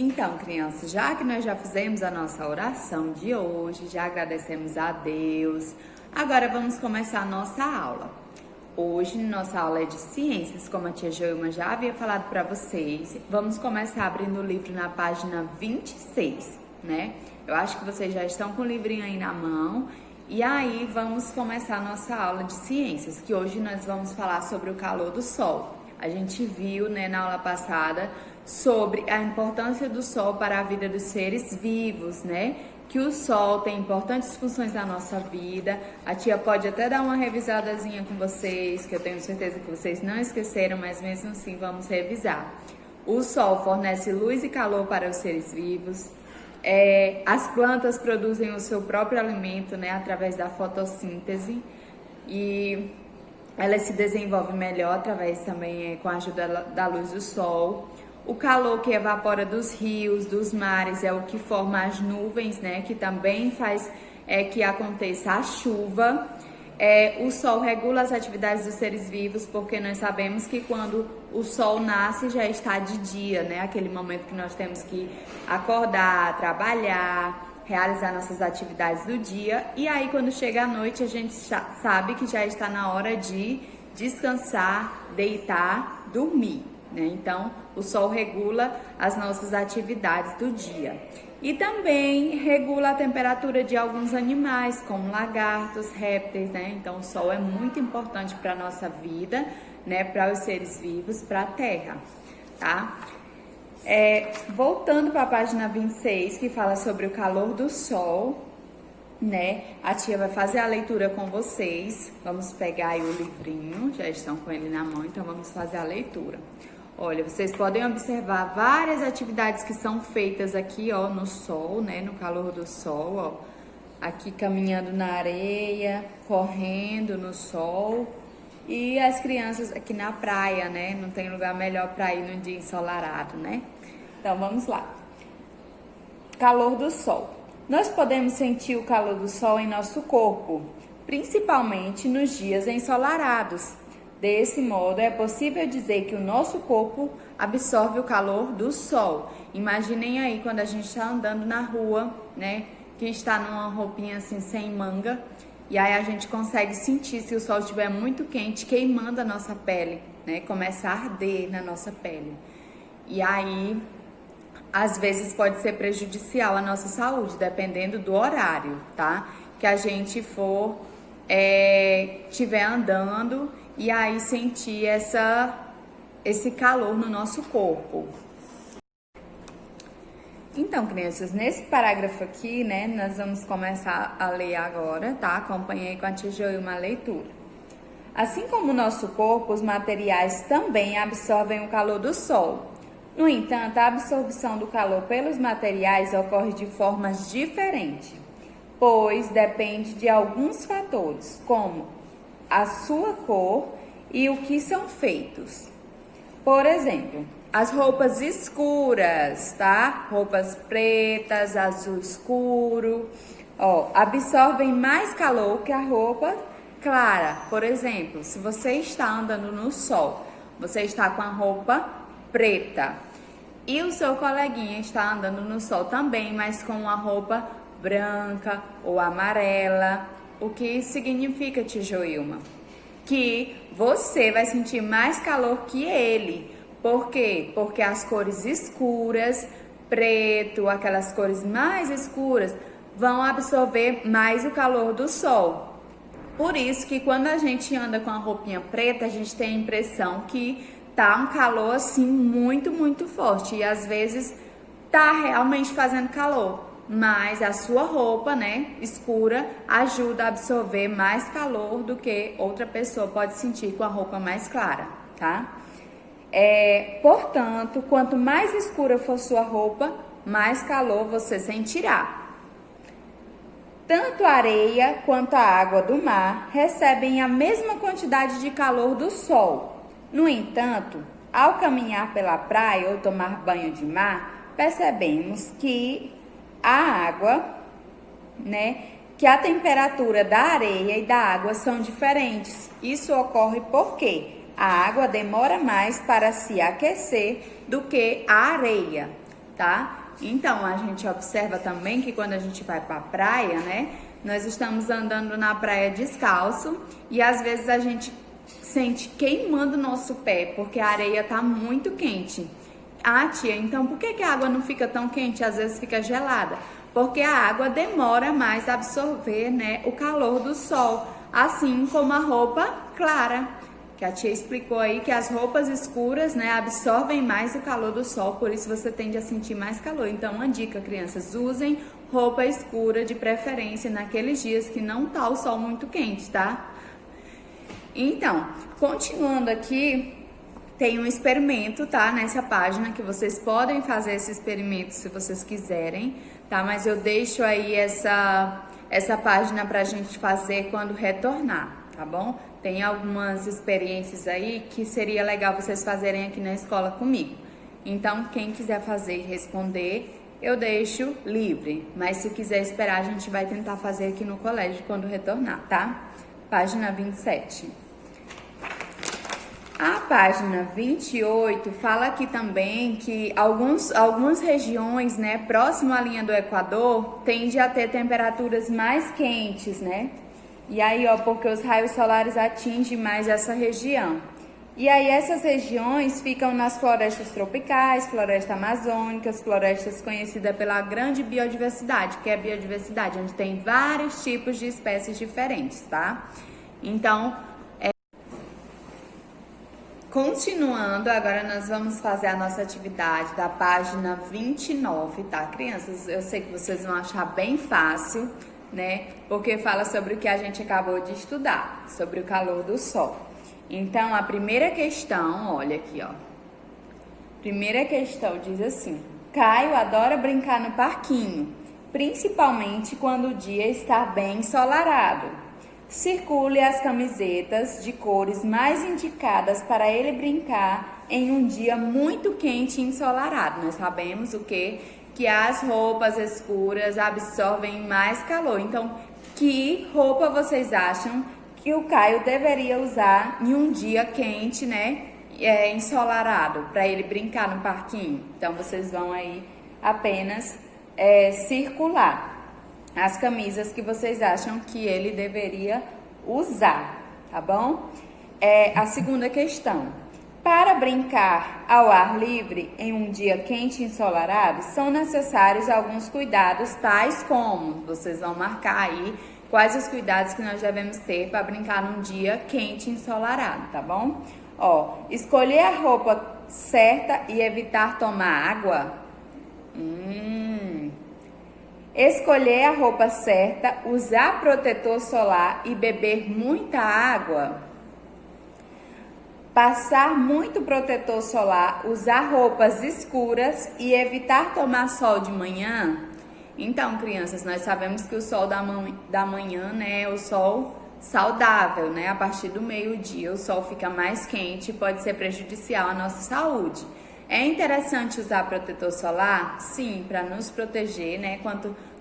Então, crianças, já que nós já fizemos a nossa oração de hoje, já agradecemos a Deus, agora vamos começar a nossa aula. Hoje, nossa aula é de ciências, como a tia Joilma já havia falado para vocês. Vamos começar abrindo o livro na página 26, né? Eu acho que vocês já estão com o livrinho aí na mão. E aí, vamos começar a nossa aula de ciências, que hoje nós vamos falar sobre o calor do Sol. A gente viu, né, na aula passada sobre a importância do Sol para a vida dos seres vivos, né? Que o Sol tem importantes funções na nossa vida. A tia pode até dar uma revisadazinha com vocês, que eu tenho certeza que vocês não esqueceram, mas mesmo assim vamos revisar. O Sol fornece luz e calor para os seres vivos. As plantas produzem o seu próprio alimento, né, através da fotossíntese, e ela se desenvolve melhor através também com a ajuda da luz do Sol. O calor que evapora dos rios, dos mares, é o que forma as nuvens, né? Que também faz que aconteça a chuva. O Sol regula as atividades dos seres vivos, porque nós sabemos que quando o Sol nasce já está de dia, né? Aquele momento que nós temos que acordar, trabalhar, realizar nossas atividades do dia. E aí quando chega a noite a gente sabe que já está na hora de descansar, deitar, dormir, né? Então o Sol regula as nossas atividades do dia. E também regula a temperatura de alguns animais, como lagartos, répteis, né? Então o Sol é muito importante para a nossa vida, né? Para os seres vivos, para a Terra, tá? Voltando para a página 26, que fala sobre o calor do Sol, né? A tia vai fazer a leitura com vocês. Vamos pegar aí o livrinho, já estão com ele na mão, então vamos fazer a leitura. Olha, vocês podem observar várias atividades que são feitas aqui, ó, no Sol, né? No calor do Sol, ó. Aqui caminhando na areia, correndo no Sol. E as crianças aqui na praia, né? Não tem lugar melhor para ir num dia ensolarado, né? Então, vamos lá. Calor do Sol. Nós podemos sentir o calor do Sol em nosso corpo, principalmente nos dias ensolarados. Desse modo, é possível dizer que o nosso corpo absorve o calor do Sol. Imaginem aí quando a gente está andando na rua, né? Que está numa roupinha assim sem manga. E aí a gente consegue sentir, se o Sol estiver muito quente, queimando a nossa pele, né? Começa a arder na nossa pele. E aí, às vezes pode ser prejudicial à nossa saúde, dependendo do horário, tá? Que a gente for, estiver andando e aí sentir esse calor no nosso corpo. Então, crianças, nesse parágrafo aqui, né, nós vamos começar a ler agora, tá? Acompanhei com a tia Joilma a leitura. Assim como o nosso corpo, os materiais também absorvem o calor do Sol. No entanto, a absorção do calor pelos materiais ocorre de formas diferentes, pois depende de alguns fatores, como a sua cor e o que são feitos. Por exemplo, as roupas escuras, tá? Roupas pretas, azul escuro, ó, absorvem mais calor que a roupa clara. Por exemplo, se você está andando no sol, você está com a roupa preta e o seu coleguinha está andando no sol também, mas com uma roupa branca ou amarela. O que significa, tia Joilma? Que você vai sentir mais calor que ele. Por quê? Porque as cores escuras, preto, aquelas cores mais escuras, vão absorver mais o calor do Sol. Por isso que quando a gente anda com a roupinha preta, a gente tem a impressão que tá um calor assim muito, muito forte. E às vezes tá realmente fazendo calor. Mas a sua roupa, né, escura, ajuda a absorver mais calor do que outra pessoa pode sentir com a roupa mais clara, tá? Portanto, quanto mais escura for sua roupa, mais calor você sentirá. Tanto a areia quanto a água do mar recebem a mesma quantidade de calor do Sol. No entanto, ao caminhar pela praia ou tomar banho de mar, percebemos que a água, né, que a temperatura da areia e da água são diferentes. Isso ocorre porque a água demora mais para se aquecer do que a areia. tá? Então, a gente observa também que quando a gente vai pra praia, né, nós estamos andando na praia descalço e às vezes a gente sente queimando o nosso pé, porque a areia tá muito quente. Ah, tia, então por que a água não fica tão quente? Às vezes fica gelada. Porque a água demora mais a absorver, né, o calor do sol, assim como a roupa clara, que a tia explicou aí que as roupas escuras, né, absorvem mais o calor do sol, por isso você tende a sentir mais calor. Então, uma dica, crianças, usem roupa escura de preferência naqueles dias que não tá o sol muito quente, tá? Então, continuando aqui, tem um experimento, tá? Nessa página que vocês podem fazer esse experimento se vocês quiserem, tá? Mas eu deixo aí essa página pra gente fazer quando retornar, tá bom? Tem algumas experiências aí que seria legal vocês fazerem aqui na escola comigo. Então, quem quiser fazer e responder, eu deixo livre. Mas se quiser esperar, a gente vai tentar fazer aqui no colégio quando retornar, tá? Página 27. A página 28 fala aqui também que algumas regiões, né, próximo à linha do Equador, tende a ter temperaturas mais quentes, né? E aí, ó, porque os raios solares atingem mais essa região. E aí, essas regiões ficam nas florestas tropicais, florestas amazônicas, florestas conhecidas pela grande biodiversidade, que é a biodiversidade, onde tem vários tipos de espécies diferentes, tá? Então, continuando, agora nós vamos fazer a nossa atividade da página 29, tá, crianças? Eu sei que vocês vão achar bem fácil, né? Porque fala sobre o que a gente acabou de estudar, sobre o calor do sol. Então, a primeira questão, olha aqui, ó. Primeira questão diz assim: Caio adora brincar no parquinho, principalmente quando o dia está bem ensolarado. Circule as camisetas de cores mais indicadas para ele brincar em um dia muito quente e ensolarado. Nós sabemos o que as roupas escuras absorvem mais calor. Então, que roupa vocês acham que o Caio deveria usar em um dia quente, né, ensolarado, para ele brincar no parquinho? Então, vocês vão aí apenas circular as camisas que vocês acham que ele deveria usar, tá bom? A segunda questão: para brincar ao ar livre em um dia quente e ensolarado, são necessários alguns cuidados, tais como, vocês vão marcar aí quais os cuidados que nós devemos ter para brincar num dia quente e ensolarado, tá bom? Ó, escolher a roupa certa e evitar tomar água. Escolher a roupa certa, usar protetor solar e beber muita água. Passar muito protetor solar, usar roupas escuras e evitar tomar sol de manhã. Então, crianças, nós sabemos que o sol da manhã, né, é o sol saudável, né? A partir do meio-dia o sol fica mais quente e pode ser prejudicial à nossa saúde. É interessante usar protetor solar? Sim, para nos proteger, né,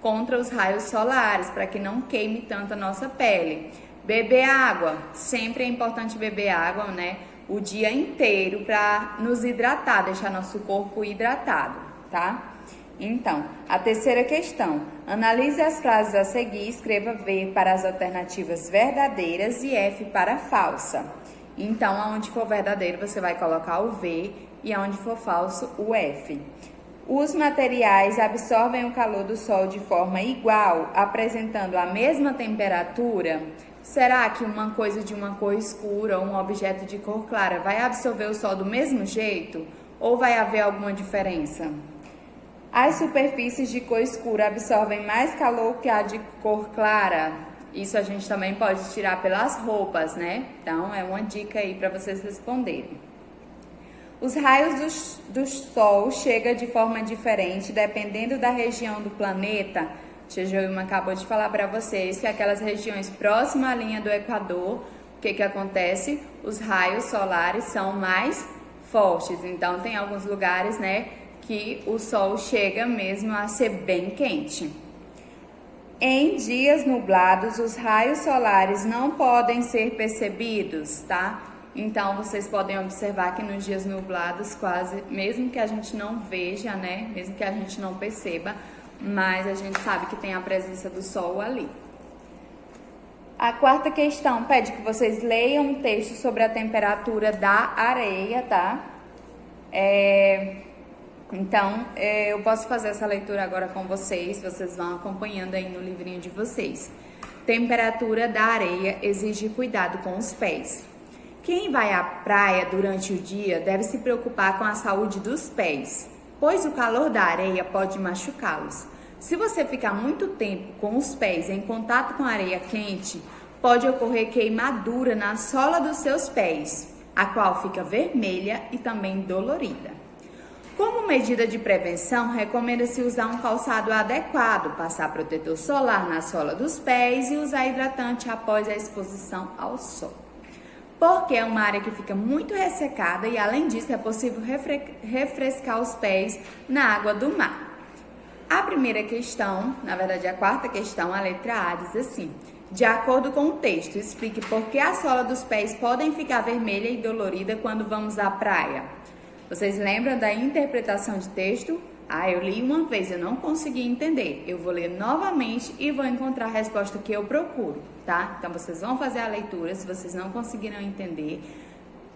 contra os raios solares, para que não queime tanto a nossa pele. Beber água, sempre é importante beber água, né, o dia inteiro para nos hidratar, deixar nosso corpo hidratado, tá? Então, a terceira questão: analise as frases a seguir e escreva V para as alternativas verdadeiras e F para falsa. Então, aonde for verdadeiro, você vai colocar o V e aonde for falso, o F. Os materiais absorvem o calor do sol de forma igual, apresentando a mesma temperatura? Será que uma coisa de uma cor escura ou um objeto de cor clara vai absorver o sol do mesmo jeito? Ou vai haver alguma diferença? As superfícies de cor escura absorvem mais calor que a de cor clara? Isso a gente também pode tirar pelas roupas, né? Então, é uma dica aí para vocês responderem. Os raios do sol chegam de forma diferente dependendo da região do planeta. Tia Joilma acabou de falar para vocês que aquelas regiões próximas à linha do Equador, o que acontece? Os raios solares são mais fortes. Então, tem alguns lugares, né, que o sol chega mesmo a ser bem quente. Em dias nublados, os raios solares não podem ser percebidos, tá? Então, vocês podem observar que nos dias nublados, quase, mesmo que a gente não veja, né, mesmo que a gente não perceba, mas a gente sabe que tem a presença do sol ali. A quarta questão pede que vocês leiam um texto sobre a temperatura da areia, tá? Então, eu posso fazer essa leitura agora com vocês vão acompanhando aí no livrinho de vocês. Temperatura da areia exige cuidado com os pés. Quem vai à praia durante o dia deve se preocupar com a saúde dos pés, pois o calor da areia pode machucá-los. Se você ficar muito tempo com os pés em contato com a areia quente, pode ocorrer queimadura na sola dos seus pés, a qual fica vermelha e também dolorida. Como medida de prevenção, recomenda-se usar um calçado adequado, passar protetor solar na sola dos pés e usar hidratante após a exposição ao sol. Porque é uma área que fica muito ressecada e, além disso, é possível refrescar os pés na água do mar. A primeira questão, na verdade a quarta questão, a letra A, diz assim: de acordo com o texto, explique por que a sola dos pés podem ficar vermelha e dolorida quando vamos à praia. Vocês lembram da interpretação de texto? Eu li uma vez, eu não consegui entender. Eu vou ler novamente e vou encontrar a resposta que eu procuro, tá? Então, vocês vão fazer a leitura, se vocês não conseguiram entender.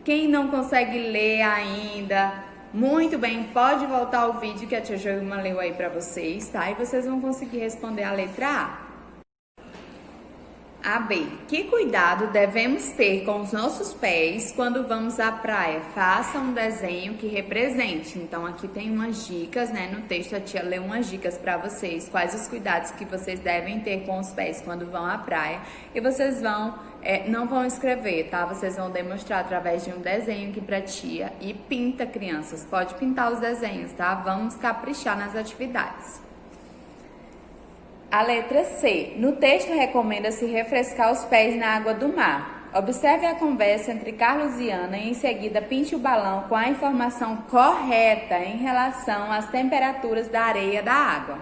Quem não consegue ler ainda, muito bem, pode voltar ao vídeo que a tia Joilma leu aí pra vocês, tá? E vocês vão conseguir responder a letra A. A B. Que cuidado devemos ter com os nossos pés quando vamos à praia? Faça um desenho que represente. Então, aqui tem umas dicas, né? No texto a tia leu umas dicas para vocês, quais os cuidados que vocês devem ter com os pés quando vão à praia. E vocês não vão escrever, tá? Vocês vão demonstrar através de um desenho aqui pra tia. E pinta, crianças. Pode pintar os desenhos, tá? Vamos caprichar nas atividades. A letra C. No texto recomenda-se refrescar os pés na água do mar. Observe a conversa entre Carlos e Ana e em seguida pinte o balão com a informação correta em relação às temperaturas da areia da água.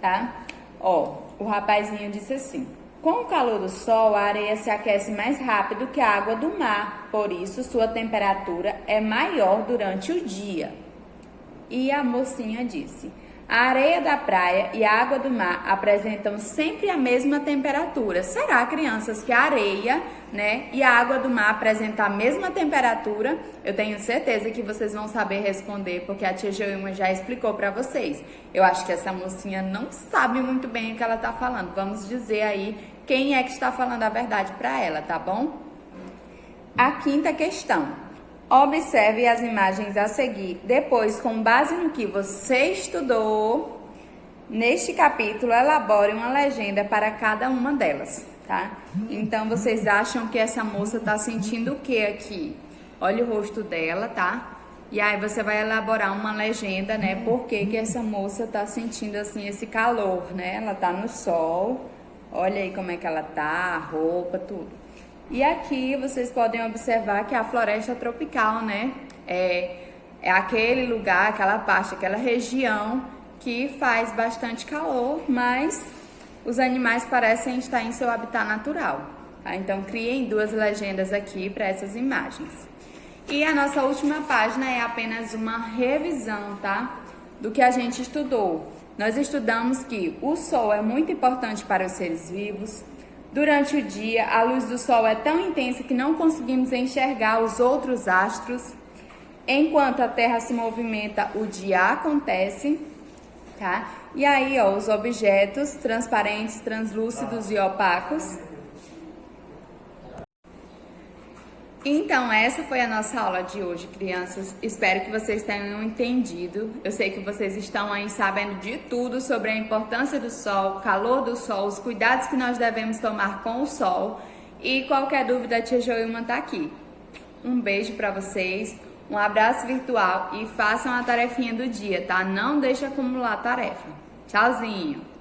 Tá? O rapazinho disse assim: com o calor do sol, a areia se aquece mais rápido que a água do mar, por isso sua temperatura é maior durante o dia. E a mocinha disse: a areia da praia e a água do mar apresentam sempre a mesma temperatura. Será, crianças, que a areia, né, e a água do mar apresentam a mesma temperatura? Eu tenho certeza que vocês vão saber responder, porque a tia Joilma já explicou para vocês. Eu acho que essa mocinha não sabe muito bem o que ela está falando. Vamos dizer aí quem é que está falando a verdade para ela, tá bom? A quinta questão. Observe as imagens a seguir. Depois, com base no que você estudou, neste capítulo, elabore uma legenda para cada uma delas, tá? Então, vocês acham que essa moça tá sentindo o que aqui? Olha o rosto dela, tá? E aí você vai elaborar uma legenda, né? Por que essa moça tá sentindo, assim, esse calor, né? Ela tá no sol. Olha aí como é que ela tá, a roupa, tudo. E aqui vocês podem observar que a floresta tropical, né, é aquele lugar, aquela parte, aquela região que faz bastante calor, mas os animais parecem estar em seu habitat natural, tá? Então, criem duas legendas aqui para essas imagens. E a nossa última página é apenas uma revisão, tá, do que a gente estudou. Nós estudamos que o sol é muito importante para os seres vivos. Durante o dia, a luz do sol é tão intensa que não conseguimos enxergar os outros astros. Enquanto a Terra se movimenta, o dia acontece, tá? E aí, os objetos transparentes, translúcidos e opacos. Então, essa foi a nossa aula de hoje, crianças. Espero que vocês tenham entendido. Eu sei que vocês estão aí sabendo de tudo sobre a importância do sol, o calor do sol, os cuidados que nós devemos tomar com o sol. E qualquer dúvida, a tia Joilma tá aqui. Um beijo para vocês, um abraço virtual e façam a tarefinha do dia, tá? Não deixe acumular a tarefa. Tchauzinho!